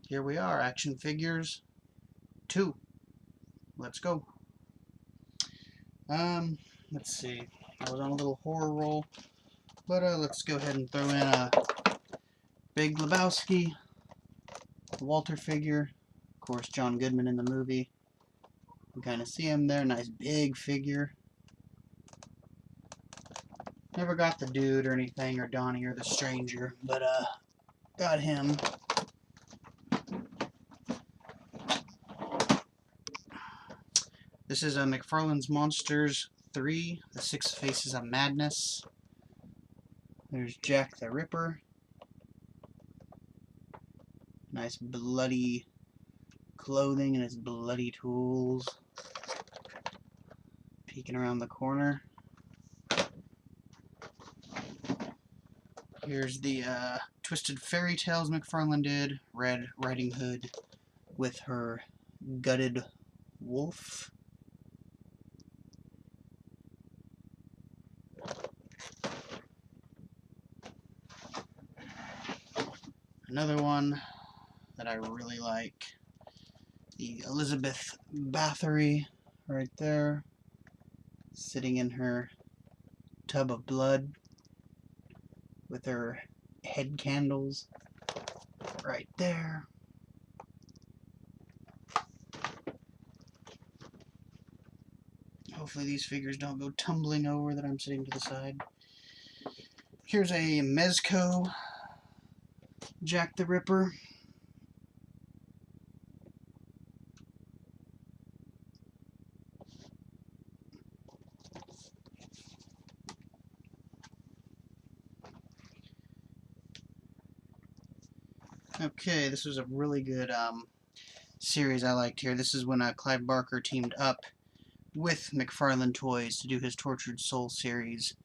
Here we are, Action Figures 2. Let's go. Let's see. I was on a little horror roll, but let's go ahead and throw in a Big Lebowski, Walter figure. Of course, John Goodman in the movie. You kind of see him there, nice big figure. Never got the dude or anything, or Donnie or the stranger, but got him. This is McFarlane's Monsters 3, The Six Faces of Madness. There's Jack the Ripper. Nice bloody clothing and his bloody tools. Peeking around the corner. Here's the Twisted Fairy Tales McFarlane did. Red Riding Hood with her gutted wolf. Another one that I really like, the Elizabeth Bathory right there, sitting in her tub of blood with her head candles right there. Hopefully these figures don't go tumbling over that I'm sitting to the side. Here's a Mezco Jack the Ripper. Okay, this was a really good series I liked here. This is when Clive Barker teamed up with McFarlane Toys to do his Tortured Soul series.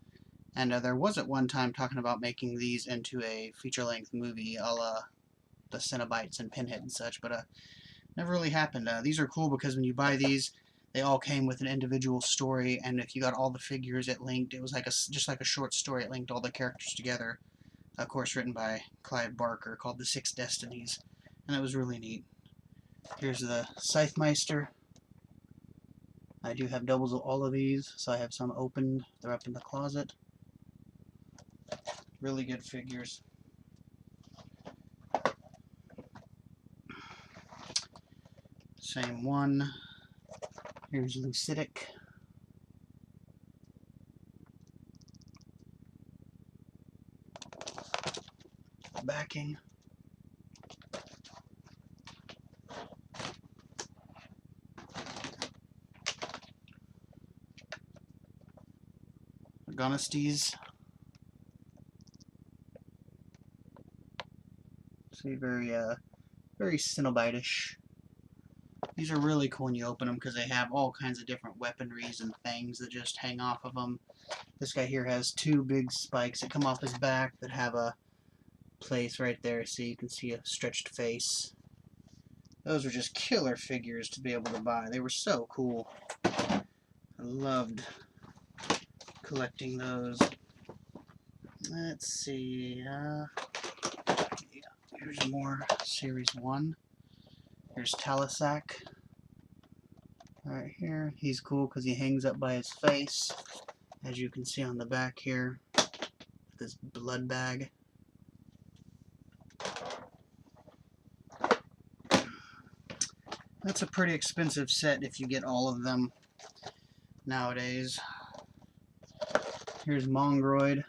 And there was at one time talking about making these into a feature-length movie, a la the Cenobites and Pinhead and such, but never really happened. These are cool because when you buy these, they all came with an individual story, and if you got all the figures, it linked. It was like just like a short story. It linked all the characters together. Of course, written by Clive Barker, called The Six Destinies, and it was really neat. Here's the Scythemeister. I do have doubles of all of these, so I have some opened. They're up in the closet. Really good figures. Same one. Here's Lucidic. Backing. Agonistes. See, very Cenobite-ish. These are really cool when you open them because they have all kinds of different weaponries and things that just hang off of them. This guy here has two big spikes that come off his back that have a place right there, so you can see a stretched face. Those were just killer figures to be able to buy. They were so cool. I loved collecting those. Let's see. Yeah, here's more Series 1. Here's Talisac. Right here. He's cool because he hangs up by his face, as you can see on the back here. This blood bag. That's a pretty expensive set if you get all of them nowadays. Here's Mongroid.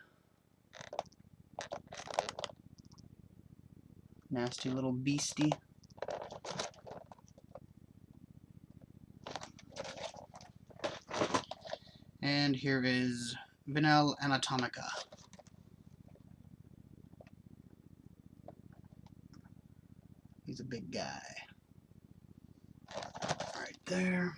Nasty little beastie. And here is Vinel Anatomica. He's a big guy. Right there.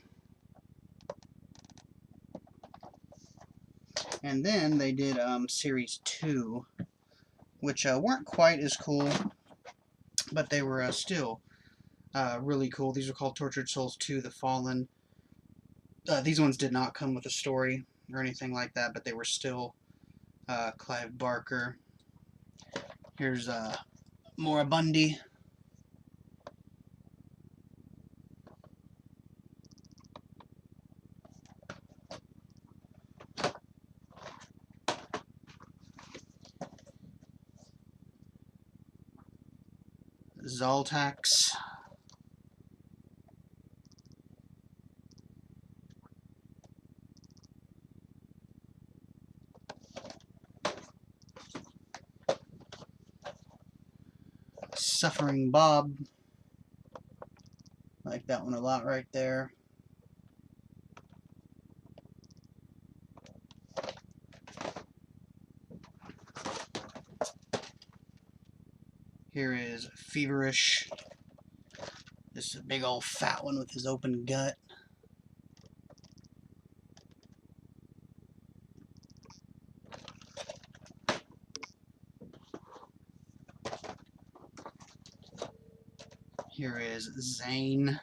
And then they did Series 2, which weren't quite as cool, but they were still really cool. These are called Tortured Souls 2, The Fallen. These ones did not come with a story or anything like that, but they were still Clive Barker. Here's Morabundy. Zoltax. Suffering Bob. Like that one a lot right there. Here is Feverish. This is a big old fat one with his open gut. Here is Zane.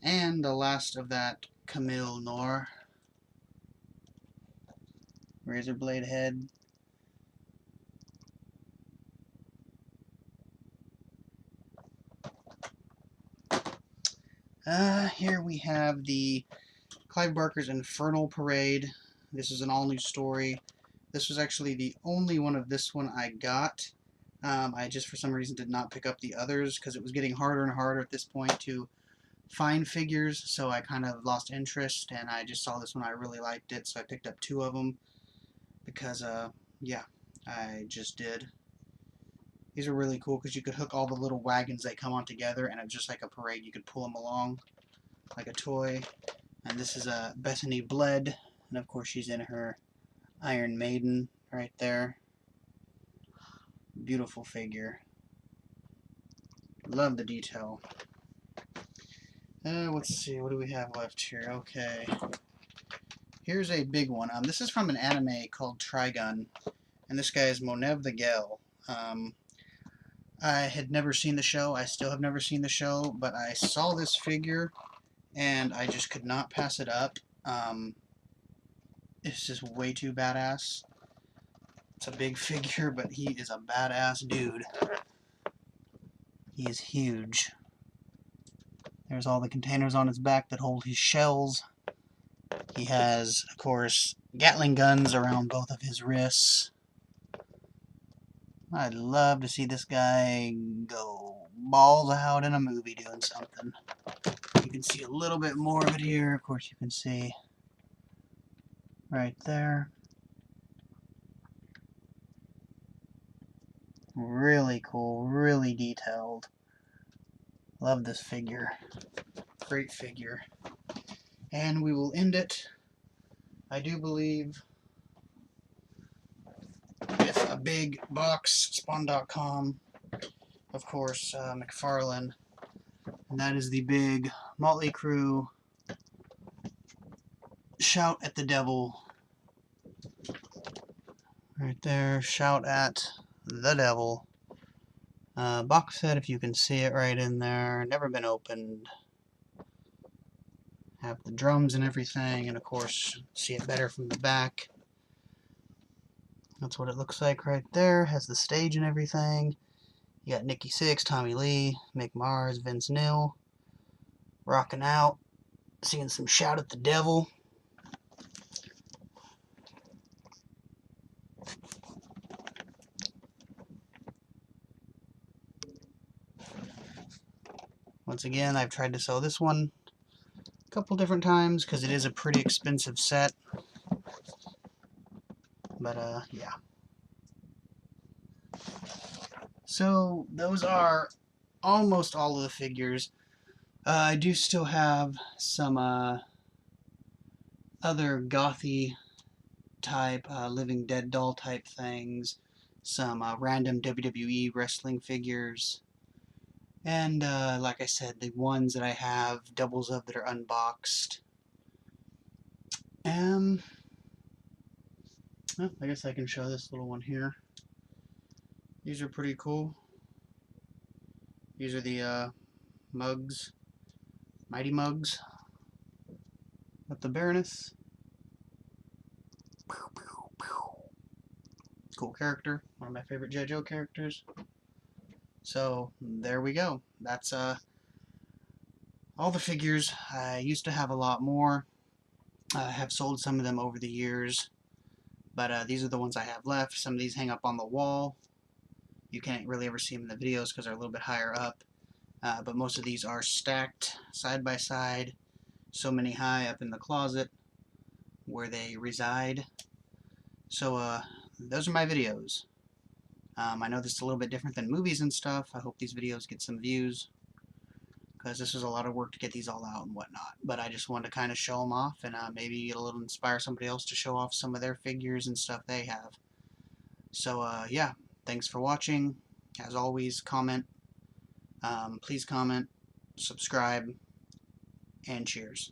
And the last of that, Camille Nor. Razorblade head. Here we have the Clive Barker's Infernal Parade. This is an all-new story. This was actually the only one of this one I got. I just, for some reason, did not pick up the others because it was getting harder and harder at this point to find figures, so I kind of lost interest, and I just saw this one. I really liked it, so I picked up 2 of them because, yeah, I just did. These are really cool because you could hook all the little wagons that come on together, and it's just like a parade. You could pull them along like a toy. And this is Bethany Bled, and of course she's in her Iron Maiden right there. Beautiful figure. Love the detail. Let's see, what do we have left here? Okay. Here's a big one. This is from an anime called Trigun, and this guy is Monev the Gel. I had never seen the show. I still have never seen the show, but I saw this figure, and I just could not pass it up. It's just way too badass. It's a big figure, but he is a badass dude. He is huge. There's all the containers on his back that hold his shells. He has, of course, Gatling guns around both of his wrists. I'd love to see this guy go balls out in a movie doing something. You can see a little bit more of it here. Of course, you can see right there. Really cool, really detailed. Love this figure. Great figure. And we will end it, I do believe, with a big box, Spawn.com, of course, McFarlane, and that is the big Motley Crue Shout at the Devil. Right there, Shout at the Devil. Box set, if you can see it right in there, never been opened. Have the drums and everything, and of course, see it better from the back. That's what it looks like right there. Has the stage and everything. You got Nikki Sixx, Tommy Lee, Mick Mars, Vince Neil, rocking out, singing some Shout at the Devil. Once again, I've tried to sell this one a couple different times because it is a pretty expensive set. But, yeah. So, those are almost all of the figures. I do still have some other gothy type, Living Dead doll type things, some random WWE wrestling figures, and like I said, the ones that I have doubles of that are unboxed. Well, I guess I can show this little one here. These are pretty cool. These are the mugs, Mighty Mugs, with the Baroness. Cool character, one of my favorite G.I. Joe characters. So there we go. That's all the figures. I used to have a lot more. I have sold some of them over the years, but these are the ones I have left. Some of these hang up on the wall. You can't really ever see them in the videos because they're a little bit higher up. But most of these are stacked side by side, so many high up in the closet where they reside. So those are my videos. I know this is a little bit different than movies and stuff. I hope these videos get some views, because this was a lot of work to get these all out and whatnot. But I just wanted to kind of show them off, and maybe it'll inspire somebody else to show off some of their figures and stuff they have. So yeah, thanks for watching. As always, comment. Please comment, subscribe, and cheers.